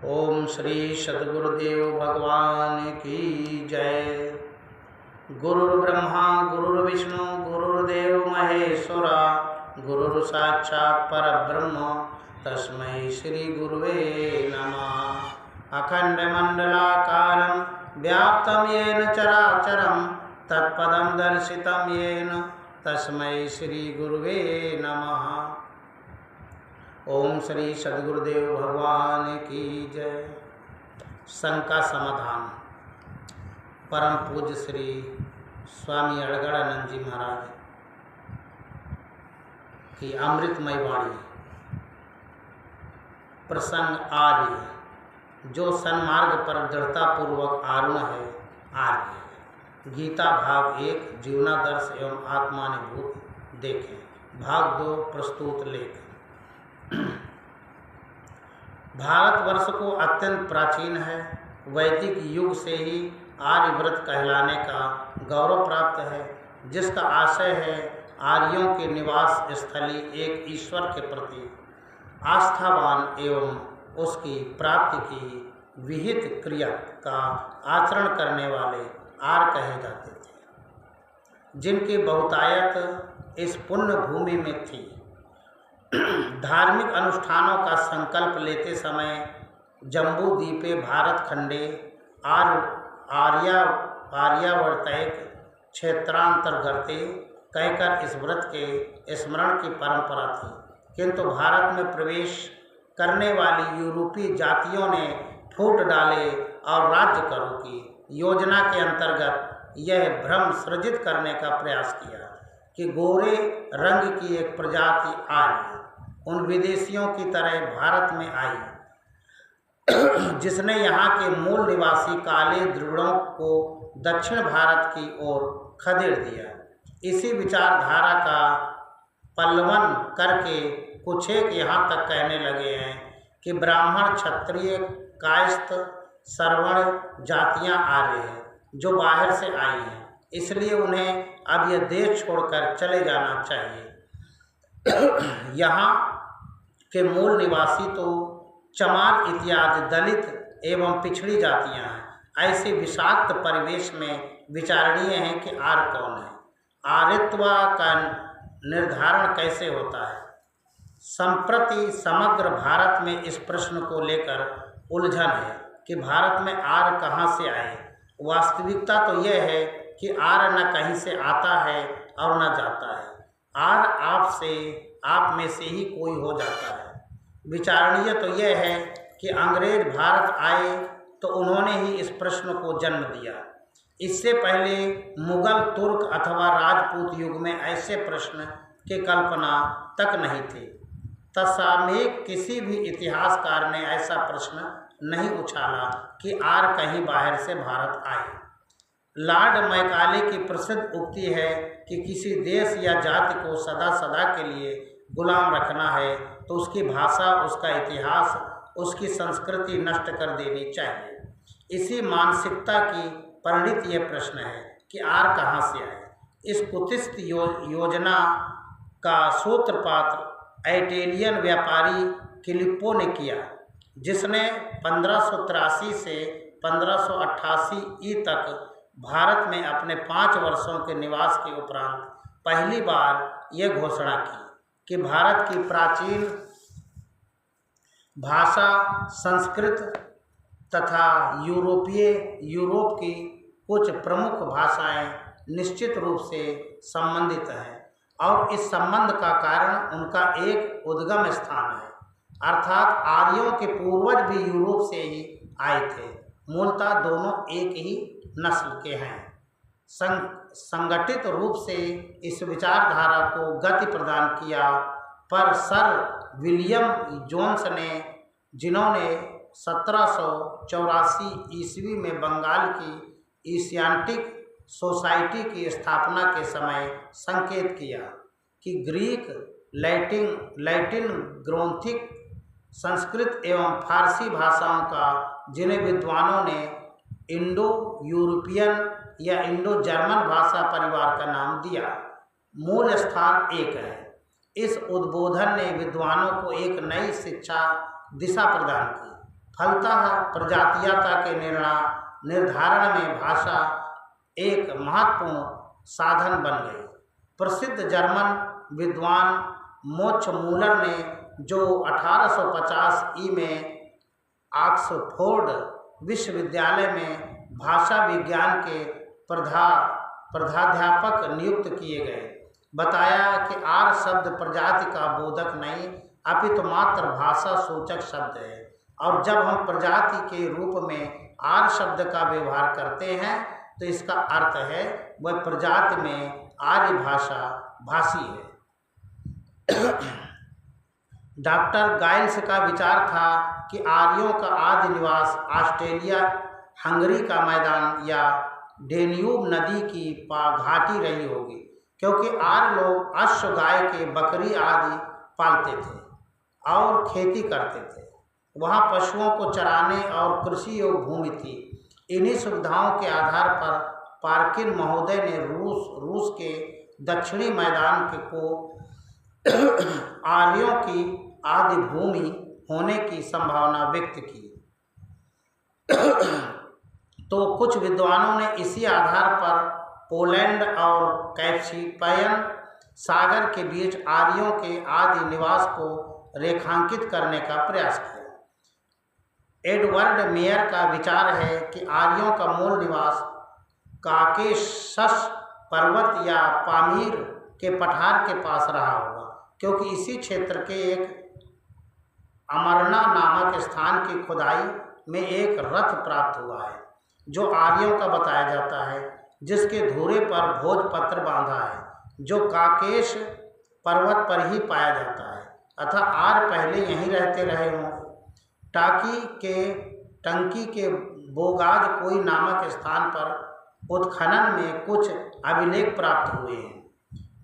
ओम श्री सद्गुरुदेव भगवान की जय। गुरुर्ब्रह्मा गुरुर्विष्णु गुरुर्देव महेश्वरा, गुरुर् साक्षात् परब्रह्म तस्मै श्री गुरुवे नमः। अखंडमंडलाकारं व्याप्तं येन चराचरं तत्पदं दर्शितं येन तस्मै श्री गुरुवे नमः। ओम श्री सद्गुरुदेव भगवान की जय। शंका समाधान। परम पूज्य श्री स्वामी अड़गड़ानंद जी महाराज की अमृतमय वाणी। प्रसंग आर्य, जो सन्मार्ग पर दृढ़तापूर्वक आरूढ़ है आर्य। गीता भाग 1 जीवनादर्श एवं आत्मानुभूति देखें। भाग 2 प्रस्तुत लेख। भारतवर्ष को अत्यंत प्राचीन है। वैदिक युग से ही आर्यव्रत कहलाने का गौरव प्राप्त है, जिसका आशय है आर्यों के निवास स्थली एक ईश्वर के प्रति आस्थावान एवं उसकी प्राप्ति की विहित क्रिया का आचरण करने वाले आर्य कहे जाते थे, जिनकी बहुतायत इस पुण्य भूमि में थी। धार्मिक अनुष्ठानों का संकल्प लेते समय जम्बू द्वीपे भारत खंडे आर्यावर्तैक क्षेत्रांतर्गते कहकर इस व्रत के स्मरण की परंपरा थी, किंतु भारत में प्रवेश करने वाली यूरोपीय जातियों ने फूट डाले और राज्य करों की योजना के अंतर्गत यह भ्रम सृजित करने का प्रयास किया कि गोरे रंग की एक प्रजाति आर्य उन विदेशियों की तरह भारत में आई, जिसने यहाँ के मूल निवासी काले द्रविड़ों को दक्षिण भारत की ओर खदेड़ दिया। इसी विचारधारा का पल्लवन करके कुछ एक यहाँ तक कहने लगे हैं कि ब्राह्मण, क्षत्रिय, कायस्थ, सवर्ण जातियाँ आर्य हैं जो बाहर से आई हैं, इसलिए उन्हें अब यह देश छोड़कर चले जाना चाहिए। यहाँ के मूल निवासी तो चमार इत्यादि दलित एवं पिछड़ी जातियां हैं। ऐसे विषाक्त परिवेश में विचारणीय है कि आर्य कौन है, आर्यत्व का निर्धारण कैसे होता है। संप्रति समग्र भारत में इस प्रश्न को लेकर उलझन है कि भारत में आर्य कहाँ से आए। वास्तविकता तो यह है कि आर्य न कहीं से आता है और न जाता है। आर्य आप में से ही कोई हो जाता है। विचारणीय तो यह है कि अंग्रेज भारत आए तो उन्होंने ही इस प्रश्न को जन्म दिया। इससे पहले मुगल, तुर्क अथवा राजपूत युग में ऐसे प्रश्न की कल्पना तक नहीं थी। तत्समय किसी भी इतिहासकार ने ऐसा प्रश्न नहीं उछाला कि आर्य कहीं बाहर से भारत आए। लॉर्ड मैकाले की प्रसिद्ध उक्ति है कि किसी देश या जाति को सदा सदा के लिए गुलाम रखना है तो उसकी भाषा, उसका इतिहास, उसकी संस्कृति नष्ट कर देनी चाहिए। इसी मानसिकता की परिणत यह प्रश्न है कि आर्य कहाँ से आए। इस कुत्सित योजना का सूत्रपात इटालियन व्यापारी फिलिप्पो ने किया, जिसने 1583 से 1588 तक भारत में अपने 5 वर्षों के निवास के उपरांत पहली बार यह घोषणा की कि भारत की प्राचीन भाषा, संस्कृत तथा यूरोप की कुछ प्रमुख भाषाएं निश्चित रूप से संबंधित हैं और इस संबंध का कारण उनका एक उद्गम स्थान है, अर्थात आर्यों के पूर्वज भी यूरोप से ही आए थे। मूलतः दोनों एक ही नस्ल के हैं। संगठित रूप से इस विचारधारा को गति प्रदान किया पर सर विलियम जोन्स ने, जिन्होंने 1784 ईस्वी में बंगाल की एशियाटिक सोसाइटी की स्थापना के समय संकेत किया कि ग्रीक, लैटिन, ग्रोथिक, संस्कृत एवं फारसी भाषाओं का जिन्हें विद्वानों ने इंडो यूरोपियन या इंडो जर्मन भाषा परिवार का नाम दिया, मूल स्थान एक है। इस उद्बोधन ने विद्वानों को एक नई शिक्षा दिशा प्रदान की। फलतः प्रजातीयता के निर्धारण में भाषा एक महत्वपूर्ण साधन बन गई। प्रसिद्ध जर्मन विद्वान मोट्स मूलर ने जो 1850 में ऑक्सफोर्ड विश्वविद्यालय में भाषा विज्ञान के प्रधाध्यापक नियुक्त किए गए, बताया कि आर्य शब्द प्रजाति का बोधक नहीं अपितु मात्र भाषा सूचक शब्द है, और जब हम प्रजाति के रूप में आर्य शब्द का व्यवहार करते हैं तो इसका अर्थ है वह प्रजाति में आर्य भाषा भाषी है। डॉक्टर गाइल्स का विचार था कि आर्यों का आदि निवास ऑस्ट्रेलिया, हंगरी का मैदान या डेन्यूब नदी की घाटी रही होगी, क्योंकि आर्य लोग अश्व, गाय के बकरी आदि पालते थे और खेती करते थे। वहाँ पशुओं को चराने और कृषि योग्य भूमि थी। इन्हीं सुविधाओं के आधार पर पार्किन महोदय ने रूस के दक्षिणी मैदान को आर्यों की आदि भूमि होने की संभावना व्यक्त की। तो कुछ विद्वानों ने इसी आधार पर पोलैंड और कैस्पियन सागर के बीच आर्यों के आदि निवास को रेखांकित करने का प्रयास किया। एडवर्ड मेयर का विचार है कि आर्यों का मूल निवास काकेशस पर्वत या पामीर के पठार के पास रहा होगा, क्योंकि इसी क्षेत्र के एक अमरना नामक स्थान की खुदाई में एक रथ प्राप्त हुआ है जो आर्यों का बताया जाता है, जिसके धुरे पर भोजपत्र बांधा है, जो काकेश पर्वत पर ही पाया जाता है। अतः आर्य पहले यहीं रहते रहे हों। टंकी के बोगाज कोई नामक स्थान पर उत्खनन में कुछ अभिलेख प्राप्त हुए हैं,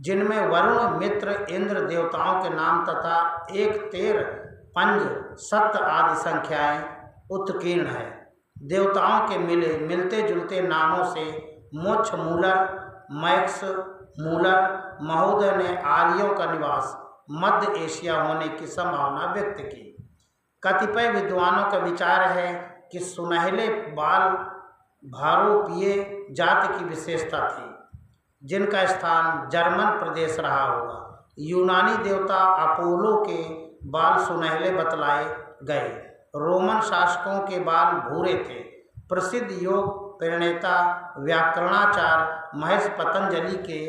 जिनमें वरुण, मित्र, इंद्र देवताओं के नाम तथा 1, 13, 5, 7 आदि संख्याएं उत्कीर्ण है। देवताओं के मिलते जुलते नामों से मोट्स मूलर, मैक्स मूलर महोदय ने आर्यों का निवास मध्य एशिया होने की संभावना व्यक्त की। कतिपय विद्वानों का विचार है कि सुनहले बाल भारोपीय जाति की विशेषता थी, जिनका स्थान जर्मन प्रदेश रहा होगा। यूनानी देवता अपोलो के बाल सुनहले बतलाए गए। रोमन शासकों के बाल भूरे थे। प्रसिद्ध योग प्रणेता व्याकरणाचार्य महर्षि पतंजलि के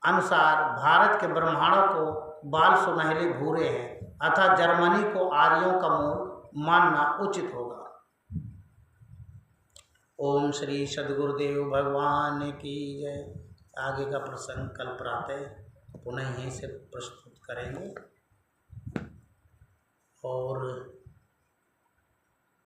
अनुसार भारत के ब्राह्मणों को बाल सुनहले भूरे हैं, अतः जर्मनी को आर्यों का मूल मानना उचित होगा। ओम श्री सद्गुरुदेव भगवान की जय। आगे का प्रसंग कल प्रातः पुनः यहीं से प्रस्तुत करेंगे।